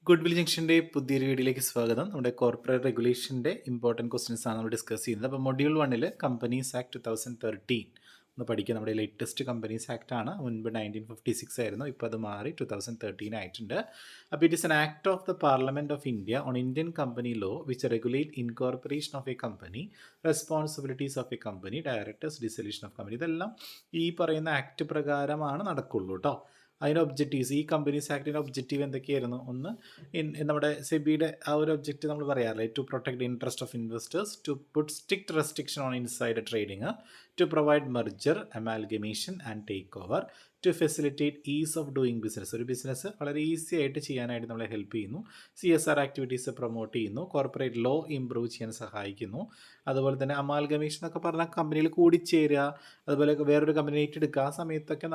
Good will ജംഗ്ഷൻ്റെ പുതിയൊരു വീഡിയോയിലേക്ക് സ്വാഗതം. നമ്മുടെ കോർപ്പറേറ്റ് റെഗുലേഷൻ്റെ ഇമ്പോർട്ടൻറ്റ് ക്വസ്റ്റ്യൻസ് ആണ് നമ്മൾ ഡിസ്കസ് ചെയ്യുന്നത്. അപ്പോൾ മൊഡ്യൂൾ 1 കമ്പനീസ് ആക്ട് 2013 ഒന്ന് പഠിക്കുക. നമ്മുടെ ലേറ്റസ്റ്റ് കമ്പനീസ് ആക്ട് ആണ്. മുൻപ് 1956 ആയിരുന്നു, ഇപ്പോൾ അത് മാറി 2013 ആയിട്ടുണ്ട്. അപ്പോൾ it is an act of the parliament of India on Indian company law which regulate incorporation of a company, responsibilities of a company, directors, dissolution of company. ഇതെല്ലാം ഈ പറയുന്ന ആക്ട് പ്രകാരമാണ് നടക്കുള്ളൂ കേട്ടോ. അതിൻ്റെ ഒബ്ജക്റ്റീവ്സ്, ഈ കമ്പനീസ് ആക്ടിൻ്റെ ഒബ്ജക്റ്റീവ് എന്തൊക്കെയായിരുന്നു? ഒന്ന്, നമ്മുടെ സെബിയുടെ ആ ഒരു ഒബ്ജക്റ്റീവ് നമ്മൾ പറയാറില്ലേ, to protect interest of investors, to put strict restriction on insider trading, to provide merger, amalgamation and take over, to facilitate ease of doing business. ഒരു ബിസിനസ് വളരെ ഈസി ആയിട്ട് ചെയ്യാനായിട്ട് നമ്മളെ ഹെൽപ്പ് ചെയ്യുന്നു. CSR ആക്ടിവിറ്റീസ് പ്രൊമോട്ട് ചെയ്യുന്നു. Corporate law improve ചെയ്യാൻ സഹായിക്കുന്നു. അതുപോലെ തന്നെ അമാൽഗമേഷൻ എന്നൊക്കെ പറഞ്ഞാൽ കമ്പനിയിൽ കൂടിച്ചേരുക, അതുപോലെ വേറൊരു കമ്പനി ഏറ്റെടുക്കുക. ആ സമയത്തൊക്കെ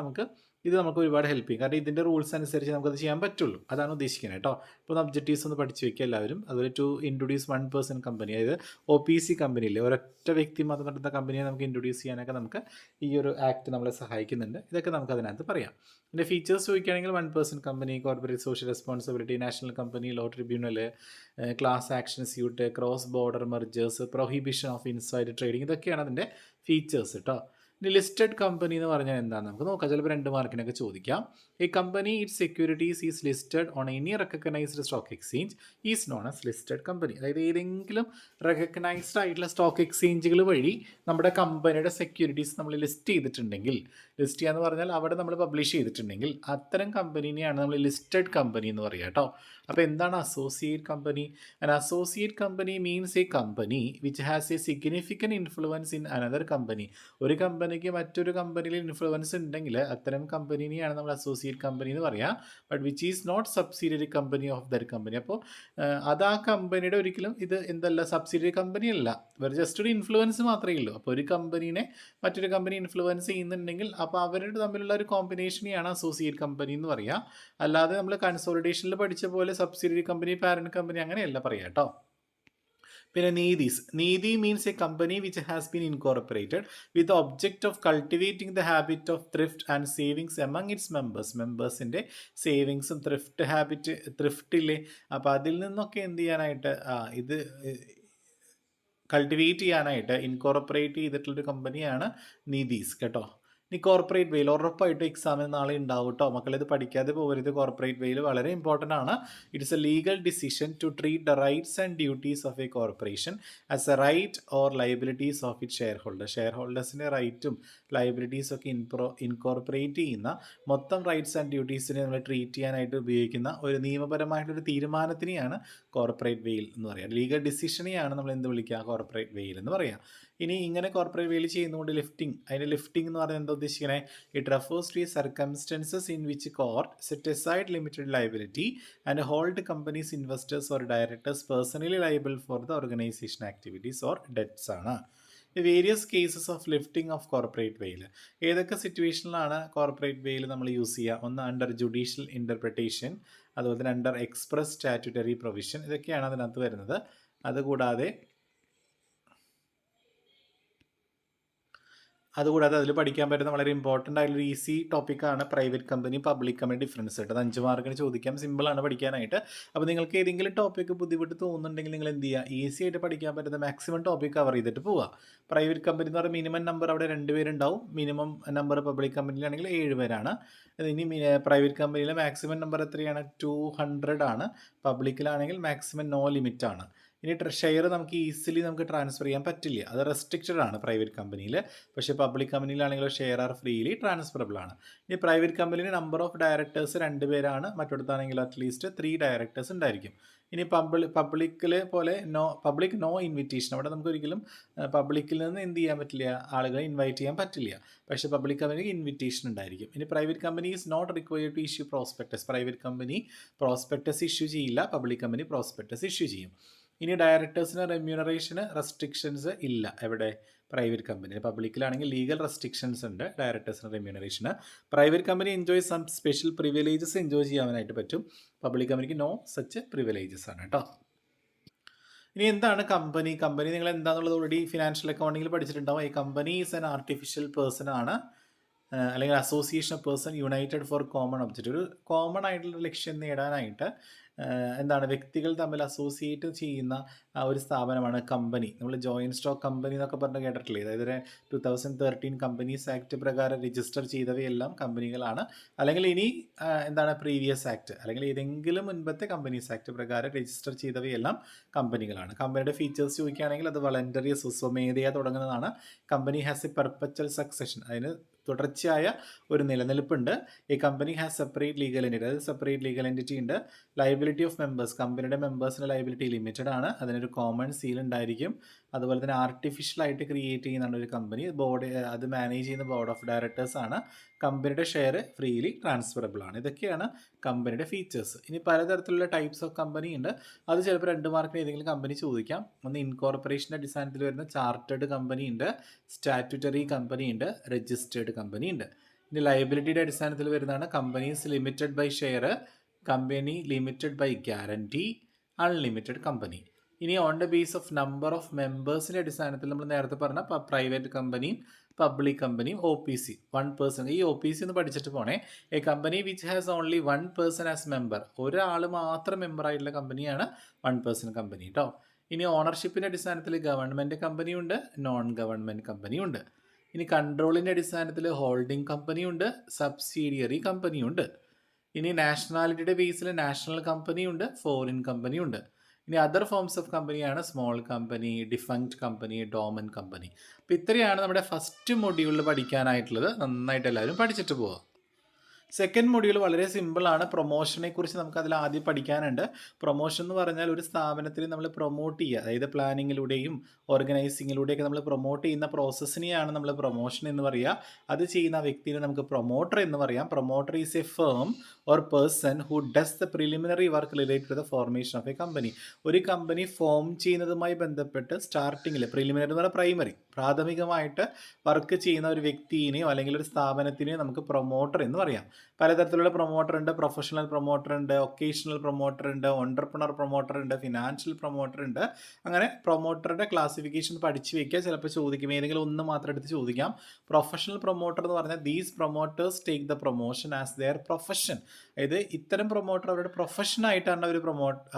ഇത് നമുക്ക് ഒരുപാട് ഹെൽപ്പ് ചെയ്യും. കാരണം ഇതിൻ്റെ റൂൾസ് അനുസരിച്ച് നമുക്കത് ചെയ്യാൻ പറ്റുള്ളൂ. അതാണ് ഉദ്ദേശിക്കുന്നത് കേട്ടോ. അപ്പോൾ ഒബ്ജക്റ്റീവ്സ് ഒന്ന് പഠിച്ചു വയ്ക്കുക എല്ലാവരും. അതുപോലെ ടു ഇൻട്രൊഡ്യൂസ് 1 person കമ്പനി, അതായത് OPC കമ്പനിയില്ലേ, ഒരൊറ്റ വ്യക്തി മാത്രം നടത്തുന്ന കമ്പനിയെ നമുക്ക് ഇൻട്രൊഡ്യൂസ് ചെയ്യാനൊക്കെ നമുക്ക് ഈ ഒരു ആക്ട് നമ്മളെ സഹായിക്കുന്നുണ്ട്. ഇതൊക്കെ നമുക്ക് അതിനകത്ത് പറയാം. ഇതിൻ്റെ ഫീച്ചേഴ്സ് ചോദിക്കുകയാണെങ്കിൽ 1 person company, corporate social responsibility, national company law tribunal, class action suit, cross border mergers, prohibition of inside trading, ഇതൊക്കെയാണ് അതിൻ്റെ ഫീച്ചേഴ്സ് കേട്ടോ. ഇനി ലിസ്റ്റഡ് കമ്പനി എന്ന് പറഞ്ഞാൽ എന്താണെന്ന് നമുക്ക് നോക്കാം. ചിലപ്പോൾ 2 മാർക്കിനൊക്കെ ചോദിക്കാം. A company it's securities is listed on any recognised stock exchange is known as listed company. അതായത് ഏതെങ്കിലും റെക്കഗ്നൈസ്ഡ് ആയിട്ടുള്ള സ്റ്റോക്ക് എക്സ്ചേഞ്ചുകൾ വഴി നമ്മുടെ കമ്പനിയുടെ സെക്യൂരിറ്റീസ് നമ്മൾ ലിസ്റ്റ് ചെയ്തിട്ടുണ്ടെങ്കിൽ, ലിസ്റ്റ് ചെയ്യാന്ന് പറഞ്ഞാൽ അവിടെ നമ്മൾ പബ്ലിഷ് ചെയ്തിട്ടുണ്ടെങ്കിൽ, അത്തരം കമ്പനിനെയാണ് നമ്മൾ ലിസ്റ്റഡ് കമ്പനി എന്ന് പറയുക കേട്ടോ. അപ്പോൾ എന്താണ് associate company? An associate company means a company which has a significant influence in another company. ഒരു കമ്പനിക്ക് മറ്റൊരു കമ്പനിയിൽ ഇൻഫ്ലുവൻസ് ഉണ്ടെങ്കിൽ അത്തരം കമ്പനിനെയാണ് നമ്മൾ അസോസിയേറ്റ് കമ്പനി എന്ന് പറയുക. But which is not subsidiary company of that company. അപ്പോൾ അത് ആ കമ്പനിയുടെ ഒരിക്കലും ഇത് എന്തല്ല, സബ്സിഡിയറി കമ്പനി അല്ല, വെറുതെ ജസ്റ്റ് ഒരു ഇൻഫ്ലുവൻസ് മാത്രമേ ഉള്ളൂ. അപ്പോൾ ഒരു കമ്പനീനെ മറ്റൊരു കമ്പനി ഇൻഫ്ലുവൻസ് ചെയ്യുന്നുണ്ടെങ്കിൽ അപ്പോൾ അവരുടെ തമ്മിലുള്ള ഒരു കോമ്പിനേഷനെയാണ് അസോസിയേറ്റ് കമ്പനി എന്ന് പറയുക. അല്ലാതെ നമ്മൾ കൺസോളിഡേഷനിൽ പഠിച്ച പോലെ സബ്സിഡിയറി കമ്പനി, പാരന്റ് കമ്പനി അങ്ങനെയല്ല പറയുക കേട്ടോ. പിന്നെ Nidhi means a company which has been incorporated with object of cultivating the habit of thrift and savings among its മെമ്പേഴ്സിൻ്റെ സേവിങ്സും ത്രിഫ്റ്റില്ലേ, അപ്പോൾ അതിൽ നിന്നൊക്കെ എന്ത് ചെയ്യാനായിട്ട് ഇത് കൾട്ടിവേറ്റ് ചെയ്യാനായിട്ട് ഇൻകോർപ്പറേറ്റ് ചെയ്തിട്ടുള്ളൊരു കമ്പനിയാണ് നീതീസ് കേട്ടോ. ഇനി കോർപ്പറേറ്റ് വെയിൽ ഉറപ്പായിട്ടും എക്സാമിന് നാളെ ഉണ്ടാവും കേട്ടോ. മക്കളിത് പഠിക്കാതെ പോകരുത്. കോർപ്പറേറ്റ് വെയിൽ വളരെ ഇമ്പോർട്ടൻ്റ് ആണ്. It's a legal decision to treat the rights and duties of a corporation as a right or liabilities of it share ഹോൾഡേഴ്സിൻ്റെ റൈറ്റും ലയബിലിറ്റീസും ഒക്കെ ഇൻകോർപ്പറേറ്റ് ചെയ്യുന്ന മൊത്തം റൈറ്റ്സ് ആൻഡ് ഡ്യൂട്ടീസിനെ നമ്മൾ ട്രീറ്റ് ചെയ്യാനായിട്ട് ഉപയോഗിക്കുന്ന ഒരു നിയമപരമായിട്ടൊരു തീരുമാനത്തിനെയാണ് കോർപ്പറേറ്റ് വെയിൽ എന്ന് പറയുക. ലീഗൽ ഡിസിഷനെയാണ് നമ്മൾ എന്ത് വിളിക്കുക? കോർപ്പറേറ്റ് വെയിൽ എന്ന് പറയുക. ഇനി ഇങ്ങനെ കോർപ്പറേറ്റ് വെയിൽ ചെയ്യുന്നതുകൊണ്ട് അതിൻ്റെ ലിഫ്റ്റിംഗ് എന്ന് പറയുന്നത് എന്താ ഉദ്ദേശിക്കുന്നത്? It refers to circumstances in which court set aside limited liability and hold companies investors or directors personally liable for the organisation activities or debts ആണ്. Various cases of lifting of corporate veil. ഏതൊക്കെ സിറ്റുവേഷനിലാണ് corporate വെയിൽ നമ്മൾ use ചെയ്യുക? ഒന്ന് under judicial interpretation, അതുപോലെ തന്നെ under express statutory provision, ഇതൊക്കെയാണ് അതിനകത്ത് വരുന്നത്. അതുകൂടാതെ അതിൽ പഠിക്കാൻ പറ്റുന്ന വളരെ ഇമ്പോർട്ടൻ്റ് ആയിട്ടുള്ള ഈസി ടോപ്പിക്കാണ് private company, public company difference കേട്ടോ. അത് 5 മാർക്കിന് ചോദിക്കാം. സിമ്പിളാണ് പഠിക്കാനായിട്ട്. അപ്പോൾ നിങ്ങൾക്ക് ഏതെങ്കിലും ടോപ്പിക്ക് ബുദ്ധിമുട്ട് തോന്നുന്നുണ്ടെങ്കിൽ നിങ്ങൾ എന്ത് ചെയ്യുക? ഈസി ആയിട്ട് പഠിക്കാൻ പറ്റുന്ന മാക്സിമം ടോപ്പിക് കവർ ചെയ്തിട്ട് പോവുക. പ്രൈവറ്റ് കമ്പനി എന്ന് പറയുമ്പോൾ മിനിമം നമ്പർ അവിടെ 2 പേരുണ്ടാവും. മിനിമം നമ്പർ പബ്ലിക് കമ്പനിയിലാണെങ്കിൽ 7 പേരാണ്. ഇനി പ്രൈവറ്റ് കമ്പനിയിലെ മാക്സിമം നമ്പർ എത്രയാണ്? 200 ആണ്. പബ്ലിക്കിലാണെങ്കിൽ മാക്സിമം നോ ലിമിറ്റ് ആണ്. ഇനി ഷെയർ നമുക്ക് ഈസിലി ട്രാൻസ്ഫർ ചെയ്യാൻ പറ്റില്ല. അത് റെസ്ട്രിക്റ്റഡ് ആണ് പ്രൈവറ്റ് കമ്പനിയിൽ. പക്ഷേ പബ്ലിക് കമ്പനിയിലാണെങ്കിലോ ഷെയർ ആർ ഫ്രീലി ട്രാൻസ്ഫറബിൾ ആണ്. ഇനി പ്രൈവറ്റ് കമ്പനിയിൽ നമ്പർ ഓഫ് ഡയറക്ടേഴ്സ് 2 പേരാണ്. മറ്റൊടുത്താണെങ്കിൽ അറ്റ്ലീസ്റ്റ് 3 ഡയറക്ടേഴ്സ് ഉണ്ടായിരിക്കും. ഇനി പബ്ലിക്കിലെ പോലെ പബ്ലിക് നോ ഇൻവിറ്റേഷൻ. അവിടെ നമുക്ക് ഒരിക്കലും പബ്ലിക്കിൽ നിന്ന് എന്ത് ചെയ്യാൻ പറ്റില്ല? ആളുകളെ ഇൻവൈറ്റ് ചെയ്യാൻ പറ്റില്ല. പക്ഷേ പബ്ലിക് കമ്പനിക്ക് ഇൻവിറ്റേഷൻ ഉണ്ടായിരിക്കും. ഇനി private company is not required to issue prospectus. Private company prospectus issue ചെയ്യില്ല, പബ്ലിക് കമ്പനി പ്രോസ്പെക്ടസ് ഇഷ്യൂ ചെയ്യും. ഇനി ഡയറക്ടേഴ്സിന് റെമ്യൂണറേഷന് റെസ്ട്രിക്ഷൻസ് ഇല്ല. എവിടെ? Private company. പബ്ലിക്കിലാണെങ്കിൽ ലീഗൽ റെസ്ട്രിക്ഷൻസ് ഉണ്ട് ഡയറക്ടേഴ്സിന് റെമ്യൂണറേഷന്. Private company enjoy some special privileges enjoy ചെയ്യാനായിട്ട് പറ്റും. പബ്ലിക് കമ്പനിക്ക് നോ സച്ച് പ്രിവിലേജസ് ആണ് കേട്ടോ. ഇനി എന്താണ് കമ്പനി? നിങ്ങൾ എന്താണെന്നുള്ളത് ഓൾറെഡി ഫിനാൻഷ്യൽ അക്കൗണ്ടിങ്ങിൽ പഠിച്ചിട്ടുണ്ടാവും. ഈ company is an artificial person ആണ്. അല്ലെങ്കിൽ association of person united for common object, ഒരു കോമൺ ആയിട്ടുള്ള ലക്ഷ്യം നേടാനായിട്ട് എന്താണ് വ്യക്തികൾ തമ്മിൽ അസോസിയേറ്റ് ചെയ്യുന്ന ഒരു സ്ഥാപനമാണ് കമ്പനി. നമ്മൾ ജോയിൻറ്റ് സ്റ്റോക്ക് കമ്പനി എന്നൊക്കെ പറഞ്ഞ് കേട്ടിട്ടില്ലേ? അതായത് 2013 കമ്പനീസ് ആക്ട് പ്രകാരം രജിസ്റ്റർ ചെയ്തവയെല്ലാം കമ്പനികളാണ്. അല്ലെങ്കിൽ ഇനി എന്താണ് പ്രീവിയസ് ആക്ട് അല്ലെങ്കിൽ ഏതെങ്കിലും മുൻപത്തെ കമ്പനീസ് ആക്ട് പ്രകാരം രജിസ്റ്റർ ചെയ്തവയെല്ലാം കമ്പനികളാണ്. കമ്പനിയുടെ ഫീച്ചേഴ്സ് ചോദിക്കുകയാണെങ്കിൽ അത് വളണ്ടറി സ്വമേധയാ തുടങ്ങുന്നതാണ്. Company has a perpetual succession, അതിന് തുടർച്ചയായ ഒരു നിലനിൽപ്പുണ്ട്. ഈ company has separate legal entity, അതായത് സെപ്പറേറ്റ് ലീഗൽ എൻറ്റിറ്റി ഉണ്ട്. ലയബിലിറ്റി ഓഫ് മെമ്പേഴ്സ്, കമ്പനിയുടെ മെമ്പേഴ്സിൻ്റെ ലയബിലിറ്റി ലിമിറ്റഡ് ആണ്. അതിനൊരു കോമൺ സീൽ ഉണ്ടായിരിക്കും. അതുപോലെ തന്നെ ആർട്ടിഫിഷ്യലായിട്ട് ക്രിയേറ്റ് ചെയ്യുന്നതാണ് ഒരു കമ്പനി. ബോർഡ് അത് മാനേജ് ചെയ്യുന്ന ബോർഡ് ഓഫ് ഡയറക്ടേഴ്സ് ആണ്. കമ്പനിയുടെ ഷെയർ ഫ്രീലി ട്രാൻസ്ഫറബിൾ ആണ്. ഇതൊക്കെയാണ് കമ്പനിയുടെ ഫീച്ചേഴ്സ്. ഇനി പലതരത്തിലുള്ള ടൈപ്സ് ഓഫ് കമ്പനി ഉണ്ട്. അത് ചിലപ്പോൾ 2 മാർക്കിന് ഏതെങ്കിലും കമ്പനി ചോദിക്കാം. ഒന്ന് ഇൻകോർപ്പറേഷൻ്റെ അടിസ്ഥാനത്തിൽ വരുന്ന ചാർട്ടേഡ് കമ്പനി ഉണ്ട്, സ്റ്റാറ്റ്യൂട്ടറി കമ്പനി ഉണ്ട്, രജിസ്റ്റേർഡ് കമ്പനി ഉണ്ട്. ഇനി ലയബിലിറ്റിയുടെ അടിസ്ഥാനത്തിൽ വരുന്നതാണ് companies limited by share, company limited by guarantee, unlimited company. ഇനി on the base of number of മെമ്പേഴ്സിൻ്റെ അടിസ്ഥാനത്തിൽ നമ്മൾ നേരത്തെ പറഞ്ഞ പ്രൈവറ്റ് കമ്പനിയും പബ്ലിക് കമ്പനിയും OPC 1 പേഴ്സൺ. ഈ OPC ഒന്ന് പഠിച്ചിട്ട് പോണേ. A company which has only 1 person as member, ഒരാൾ മാത്രം മെമ്പറായിട്ടുള്ള കമ്പനിയാണ് 1 പേഴ്സൺ കമ്പനി കേട്ടോ. ഇനി ഓണർഷിപ്പിൻ്റെ അടിസ്ഥാനത്തിൽ ഗവൺമെൻറ് കമ്പനിയുണ്ട്, നോൺ ഗവൺമെൻറ് കമ്പനിയുണ്ട്. ഇനി കൺട്രോളിൻ്റെ അടിസ്ഥാനത്തിൽ ഹോൾഡിംഗ് കമ്പനിയുണ്ട്, സബ്സിഡിയറി കമ്പനിയുണ്ട്. ഇനി നാഷണാലിറ്റിയുടെ ബേസിൽ നാഷണൽ കമ്പനിയുണ്ട്, ഫോറിൻ കമ്പനിയുണ്ട്. ഇനി അതർ ഫോംസ് ഓഫ് കമ്പനിയാണ് small company, ഡിഫങ്ക്ട് company, Doman company. അപ്പോൾ ഇത്രയാണ് നമ്മുടെ ഫസ്റ്റ് മൊഡ്യൂളിൽ പഠിക്കാനായിട്ടുള്ളത്. നന്നായിട്ട് എല്ലാവരും പഠിച്ചിട്ട് പോവുക. സെക്കൻഡ് മൊഡ്യൂൾ വളരെ സിമ്പിളാണ്. പ്രൊമോഷനെ കുറിച്ച് നമുക്ക് അതിൽ ആദ്യം പഠിക്കാനുണ്ട്. പ്രൊമോഷൻ എന്ന് പറഞ്ഞാൽ ഒരു സ്ഥാപനത്തിൽ നമ്മൾ പ്രൊമോട്ട് ചെയ്യുക, അതായത് പ്ലാനിങ്ങിലൂടെയും ഓർഗനൈസിങ്ങിലൂടെയൊക്കെ നമ്മൾ പ്രൊമോട്ട് ചെയ്യുന്ന പ്രോസസ്സിനെയാണ് നമ്മൾ പ്രൊമോഷൻ എന്ന് പറയുക. അത് ചെയ്യുന്ന വ്യക്തിനെ നമുക്ക് പ്രൊമോട്ടർ എന്ന് പറയാം. Promoter is a firm or person who does the preliminary work related to the formation of a company. ഒരു കമ്പനി ഫോം ചെയ്യുന്നതുമായി ബന്ധപ്പെട്ട് സ്റ്റാർട്ടിങ്ങിൽ, പ്രിലിമിനറി എന്ന് പറഞ്ഞാൽ പ്രൈമറി, പ്രാഥമികമായിട്ട് വർക്ക് ചെയ്യുന്ന ഒരു വ്യക്തിയെയോ അല്ലെങ്കിൽ ഒരു സ്ഥാപനത്തിനെയോ നമുക്ക് പ്രൊമോട്ടർ എന്ന് പറയാം. പലതരത്തിലുള്ള പ്രൊമോട്ടർ ഉണ്ട്. പ്രൊഫഷണൽ പ്രൊമോട്ടർ ഉണ്ട്, ഒക്കേഷണൽ പ്രൊമോട്ടർ ഉണ്ട്, ഓൺട്രപ്രണർ പ്രൊമോട്ടർ ഉണ്ട്, ഫിനാൻഷ്യൽ പ്രൊമോട്ടർ ഉണ്ട്. അങ്ങനെ പ്രൊമോട്ടറുടെ ക്ലാസിഫിക്കേഷൻ പഠിച്ചു വയ്ക്കുക. ചിലപ്പോൾ ചോദിക്കും, ഏതെങ്കിലും ഒന്ന് മാത്രം എടുത്ത് ചോദിക്കാം. പ്രൊഫഷണൽ പ്രൊമോട്ടർ എന്ന് പറഞ്ഞാൽ these promoters take the promotion as there profession. അതായത് ഇത്തരം പ്രൊമോട്ടർ അവരുടെ പ്രൊഫഷനായിട്ടാണ് അവർ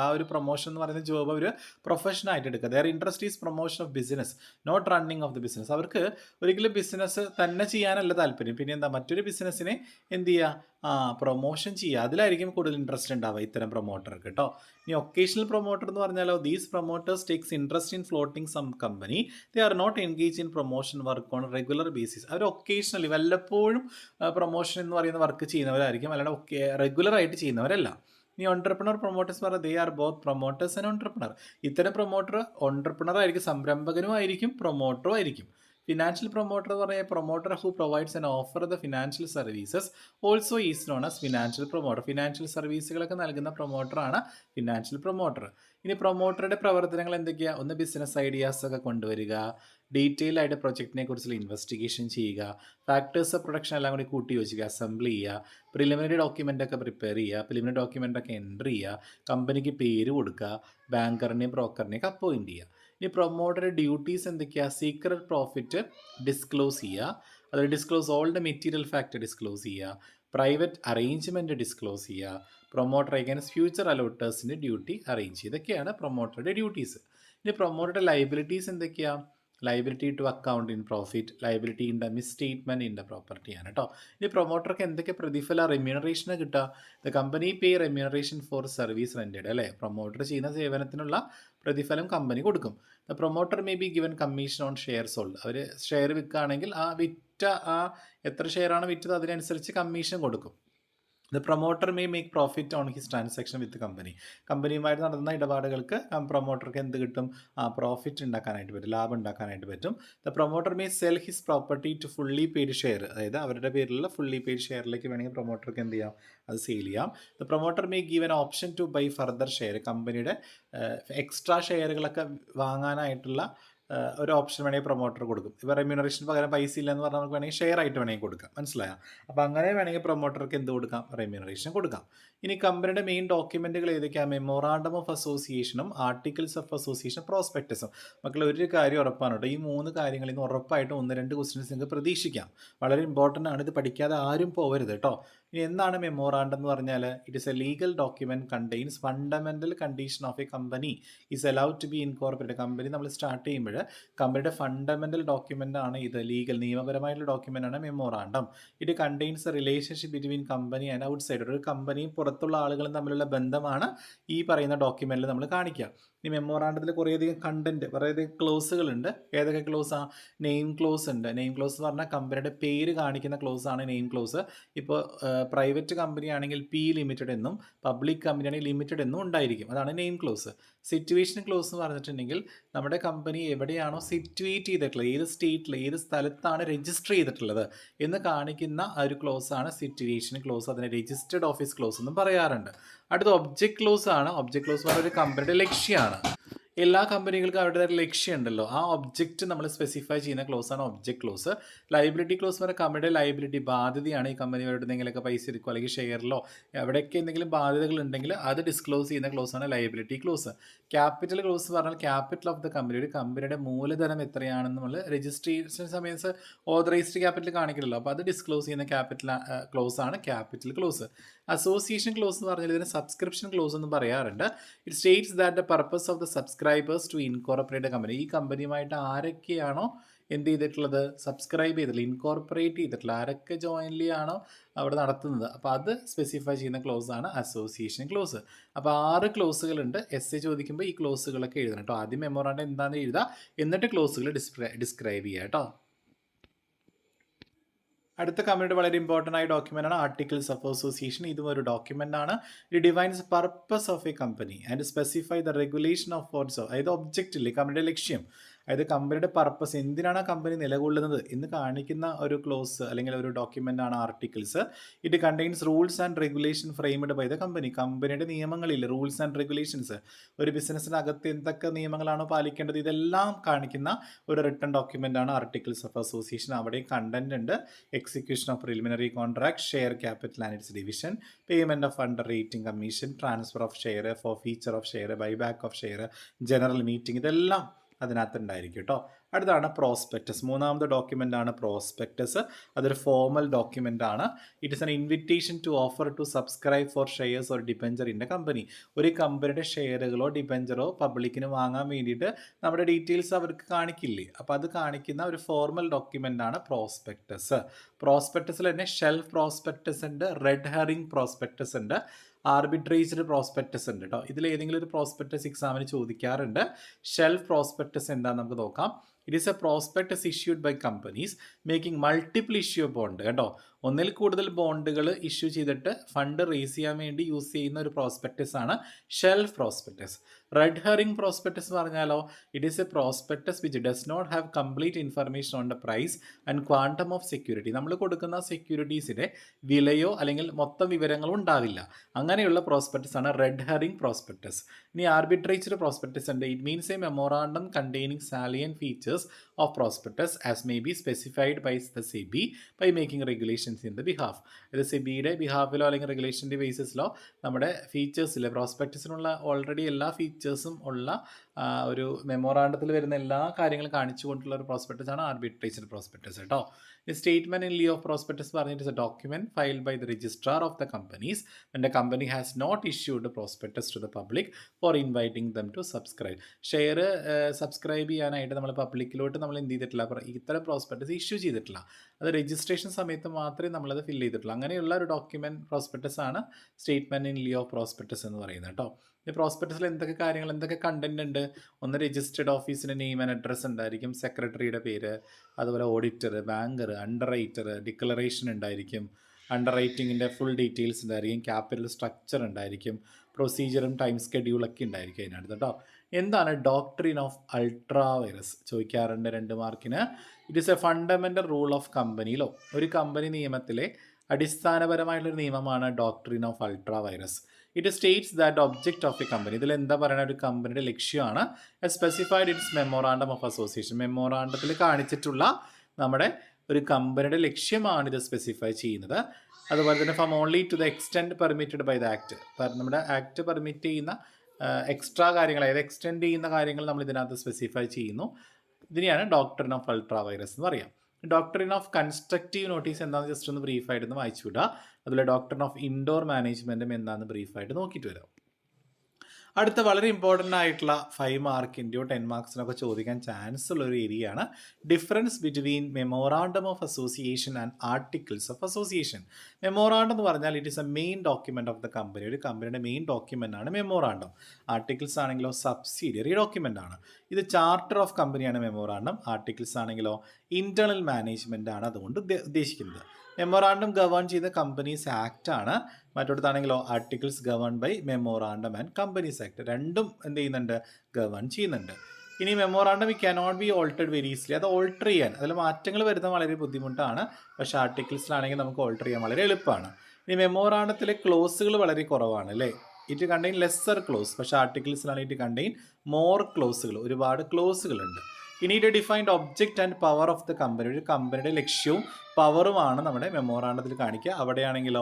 ആ ഒരു പ്രൊമോഷൻ എന്ന് പറയുന്ന ജോബ് അവർ പ്രൊഫഷനായിട്ട് എടുക്കുക. Their interest is promotion of business, not running of the business. അവർക്ക് ഒരിക്കലും ബിസിനസ് തന്നെ ചെയ്യാനല്ല താല്പര്യം, പിന്നെ എന്താ മറ്റൊരു ബിസിനസ്സിനെ എന്ത് ചെയ്യുക, പ്രൊമോഷൻ ചെയ്യുക, അതിലായിരിക്കും കൂടുതൽ ഇൻട്രസ്റ്റ് ഉണ്ടാവുക ഇത്തരം പ്രൊമോട്ടർക്ക് കേട്ടോ. ഇനി ഒക്കേഷണൽ പ്രൊമോട്ടർ എന്ന് പറഞ്ഞാലോ, these promoters takes interest in floating some company, they are not engage in promotion work on regular basis. അവർ ഒക്കേഷണലി വല്ലപ്പോഴും പ്രൊമോഷൻ എന്ന് പറയുന്ന വർക്ക് ചെയ്യുന്നവരായിരിക്കും, അല്ലാണ്ട് റെഗുലർ ആയിട്ട് ചെയ്യുന്നവരല്ല. ഇനി ഓൺട്രപ്രണർ പ്രൊമോട്ടേഴ്സ് പറഞ്ഞാൽ they are both promoters and entrepreneur. ഇത്തരം പ്രൊമോട്ടർ ഓൺട്രപ്രണർ ആയിരിക്കും, സംരംഭകനും ആയിരിക്കും, പ്രൊമോട്ടറും ആയിരിക്കും. ഫിനാൻഷ്യൽ പ്രൊമോട്ടർ എന്ന് പറഞ്ഞാൽ promoter who provides and offer the financial services also is known as financial promoter. Financial സർവീസുകളൊക്കെ നൽകുന്ന പ്രൊമോട്ടറാണ് ഫിനാൻഷ്യൽ പ്രൊമോട്ടർ. ഇനി പ്രൊമോട്ടറുടെ പ്രവർത്തനങ്ങൾ എന്തൊക്കെയാണ്? ഒന്ന് ബിസിനസ് ഐഡിയാസ് ഒക്കെ കൊണ്ടുവരിക, ഡീറ്റെയിൽ ആയിട്ട് പ്രൊജക്റ്റിനെ കുറിച്ചുള്ള ഇൻവെസ്റ്റിഗേഷൻ ചെയ്യുക, ഫാക്ടേഴ്സ് ഓഫ് പ്രൊഡക്ഷൻ എല്ലാം കൂടി കൂട്ടി യോജിക്കുക, അസംബിൾ ചെയ്യുക, പ്രിലിമിനറി ഡോക്യുമെൻ്റ് ഒക്കെ പ്രിപ്പയർ ചെയ്യുക, പ്രിലിമിനറി ഡോക്യുമെൻ്റ് ഒക്കെ എൻട്രി ചെയ്യുക, കമ്പനിക്ക് പേര് കൊടുക്കുക, ബാങ്കറിനെയും ബ്രോക്കറിനെയൊക്കെ അപ്പോയിൻറ്റ് ചെയ്യുക. ഇനി പ്രൊമോട്ടറുടെ ഡ്യൂട്ടീസ് എന്തൊക്കെയാണ്? സീക്രട്ട് പ്രോഫിറ്റ് ഡിസ്ക്ലോസ് ചെയ്യുക, അത് disclose all the material fact disclose ചെയ്യുക, പ്രൈവറ്റ് അറേഞ്ച്മെൻറ്റ് ഡിസ്ക്ലോസ് ചെയ്യുക, പ്രൊമോട്ടർ അഗൈൻസ്റ്റ് ഫ്യൂച്ചർ അലോട്ടേഴ്സിൻ്റെ ഡ്യൂട്ടി അറേഞ്ച് ചെയ്യുക. ഇതൊക്കെയാണ് പ്രൊമോട്ടറുടെ ഡ്യൂട്ടീസ്. ഇനി പ്രൊമോട്ടറുടെ ലയബിലിറ്റീസ് എന്തൊക്കെയാണ്? Liability to account in profit, liability in the misstatement in the property ആണ് കേട്ടോ. ഇനി പ്രൊമോട്ടർക്ക് എന്തൊക്കെ പ്രതിഫല റെമ്യൂണറേഷന് കിട്ടുക? The company pay remuneration for service rendered, അല്ലേ? പ്രൊമോട്ടർ ചെയ്യുന്ന സേവനത്തിനുള്ള പ്രതിഫലം കമ്പനി കൊടുക്കും. The promoter may be given commission on share sold. അവർ ഷെയർ വിൽക്കുകയാണെങ്കിൽ ആ വിറ്റ എത്ര ഷെയറാണ് വിറ്റത് അതിനനുസരിച്ച് കമ്മീഷൻ കൊടുക്കും. The promoter may make profit on his transaction with company. കമ്പനിയുമായിട്ട് നടന്ന ഇടപാടുകൾക്ക് പ്രൊമോട്ടർക്ക് എന്ത് കിട്ടും? പ്രോഫിറ്റ് ഉണ്ടാക്കാനായിട്ട് പറ്റും, ലാഭം ഉണ്ടാക്കാനായിട്ട് പറ്റും. The promoter may sell his property to fully paid share, അതായത് അവരുടെ പേരിലുള്ള ഫുള്ളി പെയ്ഡ് ഷെയറിലേക്ക് വേണമെങ്കിൽ പ്രൊമോട്ടർക്ക് എന്ത് ചെയ്യാം? അത് സെയിൽ ചെയ്യാം. The promoter may give an option to buy further share. കമ്പനിയുടെ എക്സ്ട്രാ ഷെയറുകളൊക്കെ വാങ്ങാനായിട്ടുള്ള ഒരു ഓപ്ഷൻ വേണമെങ്കിൽ പ്രൊമോട്ടർ കൊടുക്കും. ഇപ്പോൾ റെമ്യൂണറേഷൻ പകരം പൈസ ഇല്ലെന്ന് പറഞ്ഞാൽ നമുക്ക് വേണമെങ്കിൽ ഷെയർ ആയിട്ട് വേണമെങ്കിൽ കൊടുക്കാം. മനസ്സിലായോ? അപ്പോൾ അങ്ങനെ വേണമെങ്കിൽ പ്രൊമോട്ടർക്ക് എന്ത് കൊടുക്കാം? റെമ്യൂണറേഷൻ കൊടുക്കാം. ഇനി കമ്പനിയുടെ മെയിൻ ഡോക്യുമെൻറ്റുകൾ ഏതൊക്കെയാണ്? മെമ്മോറാണ്ടം ഓഫ് അസോസിയേഷനും ആർട്ടിക്കിൾസ് ഓഫ് അസോസിയേഷൻ പ്രോസ്പെക്ടസും. മക്കൾ ഒരു കാര്യം ഉറപ്പാണ് കേട്ടോ, ഈ 3 കാര്യങ്ങളിൽ നിന്ന് ഉറപ്പായിട്ടും 1-2 ക്വസ്റ്റ്യൻസ് നിങ്ങൾക്ക് പ്രതീക്ഷിക്കാം. വളരെ ഇമ്പോർട്ടൻ്റ് ആണ്, ഇത് പഠിക്കാതെ ആരും പോകരുത് കേട്ടോ. ഇനി എന്താണ് മെമ്മോറാണ്ടം എന്ന് പറഞ്ഞാൽ? It is a legal document contains fundamental condition of a company is allowed to be incorporate. Company നമ്മൾ സ്റ്റാർട്ട് ചെയ്യുമ്പോൾ കമ്പനിയുടെ ഫണ്ടമെൻ്റൽ ഡോക്യുമെൻ്റ് ആണ് ഇത്, ലീഗൽ നിയമപരമായിട്ടുള്ള ഡോക്യുമെൻ്റ് ആണ് memorandum. It contains relationship between company and outsider. ഒരു കമ്പനിയും പുറത്തുള്ള ആളുകളും തമ്മിലുള്ള ബന്ധമാണ് ഈ പറയുന്ന ഡോക്യുമെൻറ്റിൽ നമ്മൾ കാണിക്കുക. ഈ മെമ്മോറാണ്ടത്തിൽ കുറേയധികം കണ്ടന്റ്, കുറേയധികം ക്ലോസുകളുണ്ട്. ഏതൊക്കെ ക്ലോസാണ്? നെയിം ക്ലോസ് ഉണ്ട്. നെയിം ക്ലോസ് എന്ന് പറഞ്ഞാൽ കമ്പനിയുടെ പേര് കാണിക്കുന്ന ക്ലോസ് ആണ് നെയിം ക്ലോസ്. ഇപ്പോൾ പ്രൈവറ്റ് കമ്പനി ആണെങ്കിൽ പി ലിമിറ്റഡ് എന്നും പബ്ലിക് കമ്പനി ആണെങ്കിൽ ലിമിറ്റഡ് എന്നും ഉണ്ടായിരിക്കും. അതാണ് നെയിം ക്ലോസ്. സിറ്റുവേഷൻ ക്ലോസ് എന്ന് പറഞ്ഞിട്ടുണ്ടെങ്കിൽ നമ്മുടെ കമ്പനി എവിടെയാണോ സിറ്റുവേറ്റ് ചെയ്തിട്ടുള്ളത്, ഏത് സ്റ്റേറ്റിൽ ഏത് സ്ഥലത്താണ് രജിസ്റ്റർ ചെയ്തിട്ടുള്ളത് എന്ന് കാണിക്കുന്ന ഒരു ക്ലോസ് ആണ് സിറ്റുവേഷൻ ക്ലോസ്. അതിനെ രജിസ്റ്റേർഡ് ഓഫീസ് ക്ലോസ് എന്നും പറയാറുണ്ട്. അടുത്ത ഒബ്ജക്റ്റ് ക്ലോസ് ആണ്. ഒബ്ജക്റ്റ് ക്ലോസ് പറഞ്ഞ ഒരു കമ്പനിയുടെ ലക്ഷ്യമാണ്. എല്ലാ കമ്പനികൾക്കും അവരുടെ ലക്ഷ്യം ഉണ്ടല്ലോ, ആ ഒബ്ജക്റ്റ് നമ്മൾ സ്പെസിഫൈ ചെയ്യുന്ന ക്ലോസ് ആണ് ഒബ്ജക്റ്റ് ക്ലോസ്. ലൈബിലിറ്റി ക്ലോസ് പറഞ്ഞാൽ കമ്പനിയുടെ ലൈബിലിറ്റി, ബാധ്യതയാണ്. ഈ കമ്പനി അവരുടെ എന്തെങ്കിലുമൊക്കെ പൈസ എടുക്കുക അല്ലെങ്കിൽ ഷെയറിലോ എവിടെയൊക്കെ എന്തെങ്കിലും ബാധ്യതകൾ ഉണ്ടെങ്കിൽ അത് ഡിസ്ക്ലോസ് ചെയ്യുന്ന ക്ലോസ് ആണ് ലൈബിലിറ്റി ക്ലോസ്. ക്യാപിറ്റൽ ക്ലോസ് പറഞ്ഞാൽ ക്യാപിറ്റൽ ഓഫ് ദ കമ്പനി, ഒരു കമ്പനിയുടെ മൂലധനം എത്രയാണെന്ന് നമ്മൾ രജിസ്ട്രേഷൻ സമയത്ത് ഓതറൈസ്ഡ് ക്യാപിറ്റൽ കാണിക്കില്ലല്ലോ, അപ്പോൾ അത് ഡിസ്ക്ലോസ് ചെയ്യുന്ന ക്യാപിറ്റൽ ക്ലോസ് ആണ് ക്യാപിറ്റൽ ക്ലോസ്. അസോസിയേഷൻ ക്ലോസ് എന്ന് പറഞ്ഞാൽ ഇതിന് സബ്സ്ക്രിപ്ഷൻ ക്ലോസ് എന്ന് പറയാറുണ്ട്. It states that the purpose of the subscribers to incorporate company. ഈ കമ്പനിയുമായിട്ട് ആരൊക്കെയാണോ എന്ത് ചെയ്തിട്ടുള്ളത്, സബ്സ്ക്രൈബ് ചെയ്തിട്ടുള്ളത്, ഇൻകോർപ്പറേറ്റ് ചെയ്തിട്ടുള്ളത്, ആരൊക്കെ ജോയിൻലി ആണോ അവിടെ നടത്തുന്നത്, അപ്പോൾ അത് സ്പെസിഫൈ ചെയ്യുന്ന ക്ലോസ് ആണ് അസോസിയേഷൻ ക്ലോസ്. അപ്പോൾ 6 ക്ലോസുകളുണ്ട്. എസ് ചോദിക്കുമ്പോൾ ഈ ക്ലോസുകളൊക്കെ എഴുതണം കേട്ടോ. ആദ്യം മെമ്മോറാണ്ടം എന്താണെന്ന് എഴുതുക, എന്നിട്ട് ക്ലോസുകൾ ഡിസ്ക്രൈബ് ചെയ്യുക കേട്ടോ. അടുത്ത കമ്പനിയുടെ വളരെ ഇമ്പോർട്ടൻ്റ് ആയ ഡോക്യുമെൻ്റ് ആണ് ആർട്ടിക്കിൾസ് ഓഫ് അസോസിയേഷൻ. ഇതും ഒരു ഡോക്യുമെൻ്റ് ആണ്. It defines purpose of a company and specify the regulation of forts. അതായത് ഒബ്ജക്റ്റ് ഇല്ലേ, കമ്പനിയുടെ ലക്ഷ്യം, അതായത് കമ്പനിയുടെ പർപ്പസ്, എന്തിനാണ് കമ്പനി നിലകൊള്ളുന്നത് എന്ന് കാണിക്കുന്ന ഒരു ക്ലോസ് അല്ലെങ്കിൽ ഒരു ഡോക്യുമെൻ്റ് ആണ് articles. It contains rules and regulation framed by the company. കമ്പനിയുടെ നിയമങ്ങളില്ല, റൂൾസ് ആൻഡ് റെഗുലേഷൻസ്, ഒരു ബിസിനസ്സിനകത്ത് എന്തൊക്കെ നിയമങ്ങളാണോ പാലിക്കേണ്ടത് ഇതെല്ലാം കാണിക്കുന്ന ഒരു റിട്ടൺ ഡോക്യുമെൻ്റ് ആണ് ആർട്ടിക്കിൾസ് ഓഫ് അസോസിയേഷൻ. അവിടെ കണ്ടന്റ് ഉണ്ട്. Execution of preliminary contract, share capital and its division, payment of underwriting commission, transfer of share, forfeiture of share, buyback of share, general meeting, ഇതെല്ലാം അതിനകത്ത് ഉണ്ടായിരിക്കും കേട്ടോ. അടുത്താണ് prospectus. മൂന്നാമത്തെ document ആണ് prospectus. അതൊരു ഫോർമൽ ഡോക്യുമെൻ്റ് ആണ്. It is an invitation to offer to subscribe for shares or debenture in a company. ഒരു കമ്പനിയുടെ ഷെയറുകളോ ഡിബെഞ്ചറോ പബ്ലിക്കിന് വാങ്ങാൻ വേണ്ടിയിട്ട് നമ്മുടെ ഡീറ്റെയിൽസ് അവർക്ക് കാണിക്കില്ലേ, അപ്പോൾ അത് കാണിക്കുന്ന ഒരു ഫോർമൽ ഡോക്യുമെൻ്റ് ആണ് പ്രോസ്പെക്ടസ്. പ്രോസ്പെക്ടസിൽ തന്നെ ഷെൽഫ് പ്രോസ്പെക്ടസ് ഉണ്ട്, റെഡ് ഹെറിംഗ് പ്രോസ്പെക്ടസ് ഉണ്ട്, ആർബിട്രേജഡ് പ്രോസ്പെക്ടസ് ഉണ്ട് കേട്ടോ. ഇതിൽ ഏതെങ്കിലും ഒരു പ്രോസ്പെക്ടസ് എക്സാമിന് ചോദിക്കാറുണ്ട്. ഷെൽഫ് പ്രോസ്പെക്ടസ് എന്താണെന്ന് നമുക്ക് നോക്കാം. It is a prospectus issued by companies making multiple issue bond. കേട്ടോ, ഒന്നിൽ കൂടുതൽ ബോണ്ടുകൾ ഇഷ്യൂ ചെയ്തിട്ട് ഫണ്ട് റേസ് ചെയ്യാൻ വേണ്ടി യൂസ് ചെയ്യുന്ന ഒരു പ്രോസ്പെക്ടസ് ആണ് shelf prospectus. Red herring prospectus പറഞ്ഞാലോ, it is a prospectus which does not have complete information on the price and quantum of security. നമ്മൾ കൊടുക്കുന്ന സെക്യൂരിറ്റീസിൻ്റെ വിലയോ അല്ലെങ്കിൽ മൊത്തം വിവരങ്ങളോ ഉണ്ടാവില്ല. അങ്ങനെയുള്ള പ്രോസ്പെക്ടസ് ആണ് റെഡ് ഹെറിംഗ് പ്രോസ്പെക്ടസ്. ഇനി ആർബിട്രേറ്റഡ് പ്രോസ്പെക്ടസ് ഉണ്ട്. It means A memorandum containing salient features of prospectus as may be specified by the SEBI by making regulations in the behalf. ഇത് സെബിയുടെ ബിഹാഫിലോ അല്ലെങ്കിൽ റെഗുലേഷൻ്റെ ബേസിസിലോ നമ്മുടെ ഫീച്ചേഴ്സിലെ പ്രോസ്പെക്ടസിനുള്ള ഓൾറെഡി എല്ലാ ഫീച്ചേഴ്സും ഉള്ള ഒരു മെമ്മോറാണ്ടത്തിൽ വരുന്ന എല്ലാ കാര്യങ്ങളും കാണിച്ചുകൊണ്ടുള്ള ഒരു പ്രോസ്പെക്ടസ് ആണ് ആർബിട്രേറ്റഡ് പ്രോസ്പെക്ടസ് കേട്ടോ. Statement in lieu of prospectus പറഞ്ഞിട്ട് is a document filed by the registrar of the companies when the company has not issued a prospectus to the public for inviting them to subscribe. Share subscribe ചെയ്യാനായിട്ട് നമ്മൾ പബ്ലിക്കിലോട്ട് നമ്മൾ എന്ത് ചെയ്തിട്ടില്ല, ഇത്തരം prospectus issue ചെയ്തിട്ടില്ല. അത് registration സമയത്ത് മാത്രമേ നമ്മളത് ഫില്ല് ചെയ്തിട്ടുള്ളൂ. അങ്ങനെയുള്ള ഒരു ഡോക്യുമെന്റ് പ്രോസ്പെക്ടസ് ആണ് statement in lieu of prospectus എന്ന് പറയുന്നത് കേട്ടോ. ഈ പ്രോസ്പെക്ടസിൽ എന്തൊക്കെ കാര്യങ്ങൾ, എന്തൊക്കെ കണ്ടന്റ് ഉണ്ട്? ഒന്ന്, രജിസ്റ്റേർഡ് ഓഫീസിൻ്റെ നെയിം ആൻഡ് അഡ്രസ്സ് ഉണ്ടായിരിക്കും, സെക്രട്ടറിയുടെ പേര്, അതുപോലെ auditor, banker, under writer, declaration ഉണ്ടായിരിക്കും, അണ്ടർ റൈറ്റിങ്ങിൻ്റെ ഫുൾ ഡീറ്റെയിൽസ് ഉണ്ടായിരിക്കും, ക്യാപിറ്റൽ സ്ട്രക്ചർ ഉണ്ടായിരിക്കും, പ്രൊസീജിയറും ടൈം സ്കെഡ്യൂളൊക്കെ ഉണ്ടായിരിക്കും അതിനടുത്ത് കേട്ടോ. എന്താണ് ഡോക്ട്രിൻ ഓഫ് അൾട്രാ വൈറസ് ചോദിക്കാറുണ്ട് 2 മാർക്കിന്. It is a fundamental rule of company law. ഒരു കമ്പനി നിയമത്തിലെ അടിസ്ഥാനപരമായിട്ടുള്ളൊരു നിയമമാണ് doctrine of ultra vires. It states that object of a company, ഇതിൽ എന്താ പറയുക, ഒരു കമ്പനിയുടെ ലക്ഷ്യമാണ് specified its memorandum of association, മെമ്മോറാണ്ടത്തിൽ കാണിച്ചിട്ടുള്ള നമ്മുടെ ഒരു കമ്പനിയുടെ ലക്ഷ്യമാണ് ഇത് സ്പെസിഫൈ ചെയ്യുന്നത്. അതുപോലെ തന്നെ from only to the extend permitted by the act, നമ്മുടെ ആക്ട് പെർമിറ്റ് ചെയ്യുന്ന എക്സ്ട്രാ കാര്യങ്ങൾ, അതായത് എക്സ്റ്റെൻഡ് ചെയ്യുന്ന കാര്യങ്ങൾ നമ്മൾ ഇതിനകത്ത് സ്പെസിഫൈ ചെയ്യുന്നു. ഇതിനെയാണ് ഡോക്ട്രിൻ ഓഫ് അൾട്രാ വൈറസ് എന്ന് പറയാം. ഡോക്ട്രിൻ ഓഫ് കൺസ്ട്രക്റ്റീവ് നോട്ടീസ് എന്താണെന്ന് ജസ്റ്റ് ഒന്ന് ബ്രീഫായിട്ടൊന്ന് വായിച്ചു വിടുക. അതുപോലെ ഡോക്ട്രിൻ ഓഫ് ഇൻഡോർ മാനേജ്മെൻറ്റും എന്താണെന്ന് ബ്രീഫായിട്ട് നോക്കിയിട്ട് വരാം. അടുത്ത വളരെ ഇമ്പോർട്ടൻ്റ് ആയിട്ടുള്ള 5 മാർക്കിൻ്റെയോ 10 മാർക്സിനൊക്കെ ചോദിക്കാൻ ചാൻസ് ഉള്ള ഒരു ഏരിയയാണ് difference between memorandum of association and articles of association. Memorandum എന്ന് പറഞ്ഞാൽ it is a main document of the company, ഒരു കമ്പനിയുടെ മെയിൻ ഡോക്യുമെൻ്റ് ആണ് മെമ്മോറാണ്ടം. ആർട്ടിക്കിൾസ് ആണെങ്കിലോ സബ്സിഡിയറി ഡോക്യുമെൻ്റ് ആണ്. ഇത് ചാർട്ടർ ഓഫ് കമ്പനിയാണ് മെമ്മോറാണ്ടം. ആർട്ടിക്കിൾസ് ആണെങ്കിലോ ഇൻറ്റേർണൽ മാനേജ്മെൻ്റ് ആണ് അതുകൊണ്ട് ഉദ്ദേശിക്കുന്നത്. മെമ്മോറാണ്ടം ഗവേൺ ചെയ്ത കമ്പനീസ് ആക്ട് ആണ്, മറ്റൊടത്താണെങ്കിലോ articles govern by memorandum and companies act. രണ്ടും എന്ത് ചെയ്യുന്നുണ്ട്, ഗവേൺ ചെയ്യുന്നുണ്ട്. ഇനി memorandum cannot B ഓൾട്ടർഡ് very easily, അത് ഓൾട്ടർ ചെയ്യാൻ, അതിൽ മാറ്റങ്ങൾ വരുന്നത് വളരെ ബുദ്ധിമുട്ടാണ്. പക്ഷേ ആർട്ടിക്കിൾസിലാണെങ്കിൽ നമുക്ക് ഓൾട്ടർ ചെയ്യാൻ വളരെ എളുപ്പമാണ്. ഇനി മെമ്മോറാണ്ടത്തിലെ ക്ലോസുകൾ വളരെ കുറവാണ് അല്ലേ, ഇറ്റ് കണ്ടെയ്ൻ ലെസ്സർ ക്ലോസ്. പക്ഷേ ആർട്ടിക്കിൾസിലാണ് ഇറ്റ് കണ്ടെയ്ൻ മോർ ക്ലോസുകൾ, ഒരുപാട് ക്ലോസുകളുണ്ട്. ഇനി it defined object and power of the company, ഒരു കമ്പനിയുടെ ലക്ഷ്യവും പവറുമാണ് നമ്മുടെ മെമ്മോറാണ്ടത്തിൽ കാണിക്കുക. അവിടെയാണെങ്കിലോ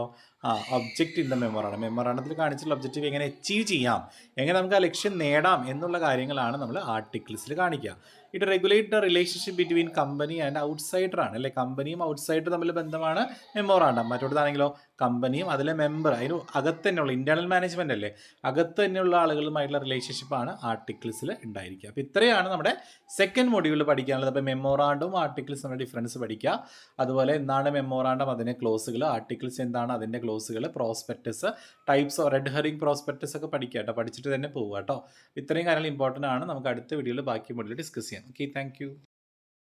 ഒബ്ജക്റ്റ് ഇൻ ദ മെമ്മോറാണ്ടം, മെമ്മോറാണ്ടത്തിൽ കാണിച്ചിട്ടുള്ള ഒബ്ജക്റ്റീവ് എങ്ങനെ അച്ചീവ് ചെയ്യാം, എങ്ങനെ നമുക്ക് ആ ലക്ഷ്യം നേടാം എന്നുള്ള കാര്യങ്ങളാണ് നമ്മൾ ആർട്ടിക്കിൾസിൽ കാണിക്കുക. It regulate the relationship between company and outsider ആണ് അല്ലേ, കമ്പനിയും ഔട്ട്സൈഡർ തമ്മിൽ ബന്ധമാണ് മെമ്മോറാണ്ടം. മറ്റൊടുത്താണെങ്കിലോ കമ്പനിയും അതിലെ മെമ്പർ, അതിന് അകത്ത് തന്നെയുള്ള ഇൻറ്റേർണൽ മാനേജ്മെൻ്റ് അല്ലേ, അകത്ത് തന്നെയുള്ള ആളുകളുമായിട്ടുള്ള റിലേഷൻഷിപ്പാണ് ആർട്ടിക്കിൾസിൽ ഉണ്ടായിരിക്കുക. അപ്പോൾ ഇത്രയാണ് നമ്മുടെ സെക്കൻഡ് മൊഡ്യൂളിൽ പഠിക്കാനുള്ളത്. അപ്പോൾ മെമ്മോറാണ്ടവും ആർട്ടിക്കിൾസ് നമ്മുടെ ഡിഫറൻസ് പഠിക്കുക. അതുപോലെ എന്താണ് മെമ്മോറാണ്ടം, അതിൻ്റെ ക്ലോസുകൾ, ആർട്ടിക്കിൾസ് എന്താണ് അതിൻ്റെ ക്ലോസുകൾ, prospectus, types of red herring prospectus ഒക്കെ പഠിക്കുക കേട്ടോ, പഠിച്ചിട്ട് തന്നെ പോവുക കേട്ടോ. ഇത്രയും കാര്യങ്ങൾ ഇമ്പോർട്ടൻ്റ് ആണ്. നമുക്ക് അടുത്ത വീഡിയോയിൽ ബാക്കി മൊഡ്യൂൾ ഡിസ്കസ് ചെയ്യാം. Okay, thank you.